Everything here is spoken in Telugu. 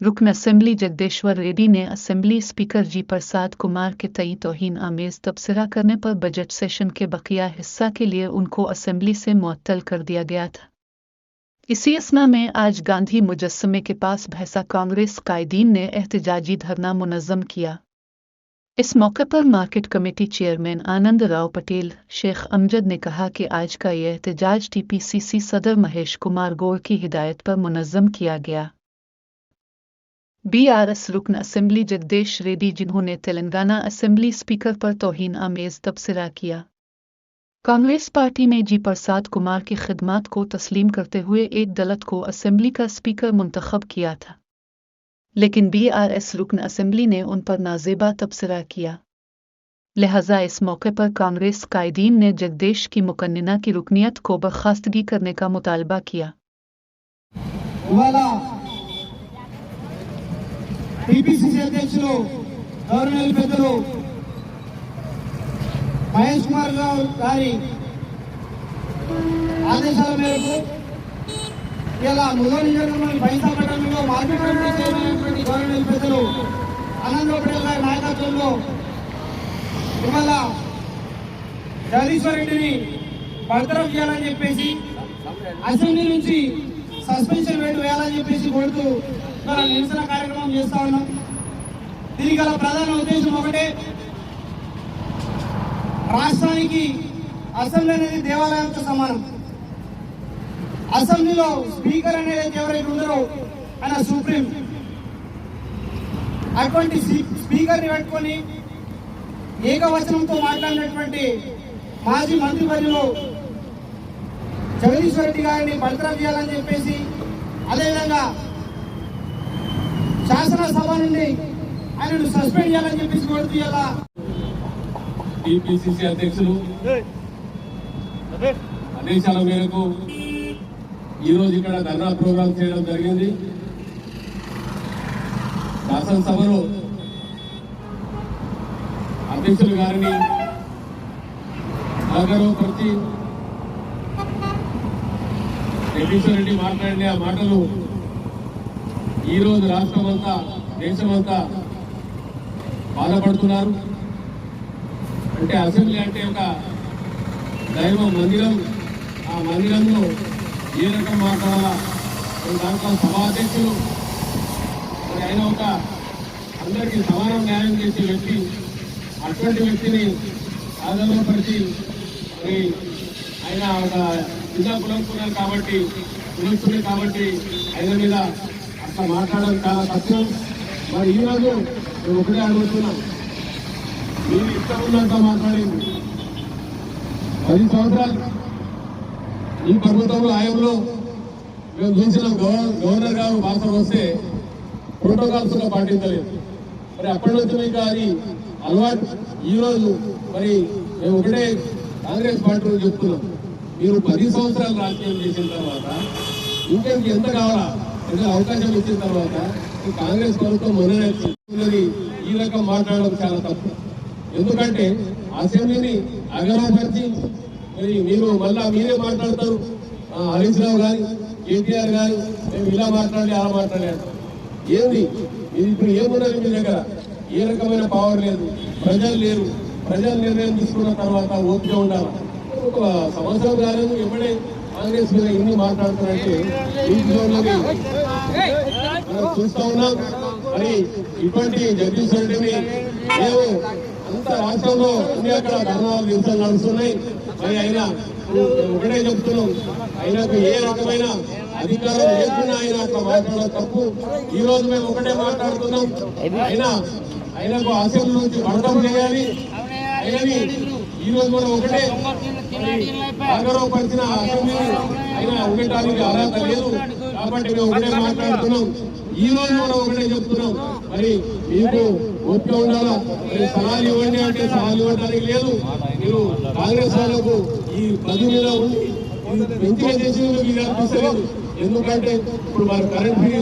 रुकन असेंबली जगदेश्वर रेड्डी ने असेंबली स्पीकर जी प्रसाद कुमार के तई तौहीन आमेज तबसरा करने पर बजट सेशन के बकिया हिस्सा के लिए उनको असेंबली से मुअत्तल कर दिया गया था। इसी असना में आज गांधी मुजस्समे के पास भैंसा कांग्रेस कायदीन ने एहतजाजी धरना मुनज़्ज़म किया। इस मौके पर मार्केट कमेटी चेयरमैन आनंद राव पटेल शेख अमजद ने कहा कि आज का यह एहतजाज टीपीसीसी सदर महेश कुमार गौर की हिदायत पर मुनज़्ज़म किया गया। बीआरएस रुकन असेंबली जगदेश रेड्डी जिन्होंने तेलंगाना असेंबली स्पीकर पर तौहीन आमेज तबसरा किया। कांग्रेस पार्टी में जी प्रसाद कुमार की खिदमत को तस्लीम करते हुए एक दलित को असेंबली का स्पीकर मुंतखब किया था, लेकिन बीआरएस रुकन असेंबली ने उन पर नाजेबा तबसरा किया। लिहाजा इस मौके पर कांग्रेस कायदीन ने जगदेश की मुकन्निना की रुकनियत को बर्खास्तगी करने का मुतालबा किया। టీపీసీసీ అధ్యక్షులు గవర్నర్ పెద్దలు మహేష్ కుమార్ గారి ఆదేశాల మేరకు ఇలా ముదోల్ నియోజకవర్గంలోని బైసా పట్టణంలో మార్కెట్ కమిటీ చైర్మన్ గవర్నర్ పెద్దలు ఆనంద్ పటేల్ గారి నాయకత్వంలో ఇవాళ జగదీశ్వర్ రెడ్డిని బర్తరఫ్ చేయాలని చెప్పేసి అసెంబ్లీ నుంచి సస్పెన్షన్ వేయాలని చెప్పేసి కోరుతూ నిరసన కార్యక్రమం చేస్తా ఉన్నాం। దీనికి గల ప్రధాన ఉద్దేశం ఒకటే, రాష్ట్రానికి అసెంబ్లీ అనేది దేవాలయంతో సమానం। అసెంబ్లీలో స్పీకర్ అనేది ఎవరైతే ఉన్నారో ఆయన సుప్రీం, అటువంటి స్పీకర్ని పెట్టుకొని ఏకవచనంతో మాట్లాడినటువంటి మాజీ మంత్రివర్యులు జగదీశ్వర్ రెడ్డి గారిని బర్తరఫ్ చేయాలని చెప్పేసి, అదేవిధంగా శాసనసభ నుండి ఆయనను సస్పెండ్ చేయాలని చెప్పేసి కోరుతూ టీపీసీసీ అధ్యక్షులు ఆదేశాల మేరకు ఈరోజు ఇక్కడ ధర్నా ప్రోగ్రాం చేయడం జరిగింది। శాసనసభలో అధ్యక్షులు గారిని గౌరవపరిచి జగదీశ్వర్ రెడ్డి మాట్లాడిన ఆ మాటలు ఈరోజు రాష్ట్రమంతా దేశమంతా బాధపడుతున్నారు। అంటే అసెంబ్లీ అంటే ఒక దైవ మందిరం, ఆ మందిరంలో ఏ రకం మాట్లాడాలా, దాంట్లో సభాధ్యక్షులు మరి ఆయన ఒక అందరికీ సమానం న్యాయం చేసే వ్యక్తి, అటువంటి వ్యక్తిని ఆదరణపరిచి మరి ఆయన ఒక చిన్న కులంకున్నారు కాబట్టి కులస్తులే కాబట్టి ఆయన మీద అట్లా మాట్లాడడం చాలా కష్టం। మరి ఈరోజు మేము ఒకటే అడుగుతున్నాం, మీరు ఇష్టం ఉన్నంత మాట్లాడింది 10 సంవత్సరాలు ఈ ప్రభుత్వంలో ఆయంలో మేము చూసిన గవర్నర్ గారు భాష వస్తే ప్రోటోకాల్స్ గా పాటించలేదు। మరి అప్పటి నుంచి మీకు అది అలవాటు। ఈరోజు మరి మేము ఒకటే కాంగ్రెస్ పార్టీలో చెప్తున్నాం, మీరు 10 సంవత్సరాలు రాజకీయం చేసిన తర్వాత ఇంకెందుకు ఎంత కావాలా, ఏదో అవకాశం ఇచ్చిన తర్వాత కాంగ్రెస్ ప్రభుత్వం మొదలైనది ఈ రకం మాట్లాడడం చాలా తప్పు। ఎందుకంటే అసెంబ్లీని అగౌరవపరిచి మరి మీరు మళ్ళా మీరే మాట్లాడతారు, హరీష్ రావు గారి కేటీఆర్ గారు మేము ఇలా మాట్లాడి అలా మాట్లాడారు। ఏంది ఇది? ఇప్పుడు ఏమున్నది మీ దగ్గర? ఏ రకమైన పవర్ లేదు, ప్రజలు లేరు। ప్రజలు నిర్ణయం తీసుకున్న తర్వాత ఓపిక ఉండాలి। ఒక సంవత్సరం కాలేదు ఎప్పుడే కాంగ్రెస్ మీద ఇన్ని మాట్లాడుతున్నారంటే మనం చూస్తా ఉన్నాం। మరి ఇటువంటి జగదీశ్వర్ రెడ్డిని మేము అంత రాష్ట్రంలో అన్ని అక్కడ ధర్నాలు నిరసనలు నడుస్తున్నాయి। మరి ఆయన ఒకటే చెప్తున్నాం, ఆయనకు ఏ రకమైన అధికారం లేకుండా ఆయన అట్లా మాట్లాడడం తప్పు। ఈ రోజు మేము ఒకటే మాట్లాడుతున్నాం, ఆయనకు అసెంబ్లీ నుంచి బర్తరఫ్ చేయాలి। ఆయనని ఈ రోజు మనం ఒకటే అగౌరవపరిచిన అసెంబ్లీని ఆయన ఉండటానికి అర్హత లేదు కాబట్టి మేము ఒకటే మాట్లాడుతున్నాం। ఈ రోజు మనం ఒకటే చెప్తున్నాం, మరి మీకు ఓపిక ఉండాలా, మరి సలహాలు ఇవ్వండి అంటే సలహాలు ఇవ్వడానికి లేదు। మీరు కాంగ్రెస్ వాళ్ళకు ఈ పదవి మీద ఉండి పెంచిన చేసి మీకు అనిపిస్తలేదు, ఎందుకంటే ఇప్పుడు వారు కరెంట్ ఫ్రీ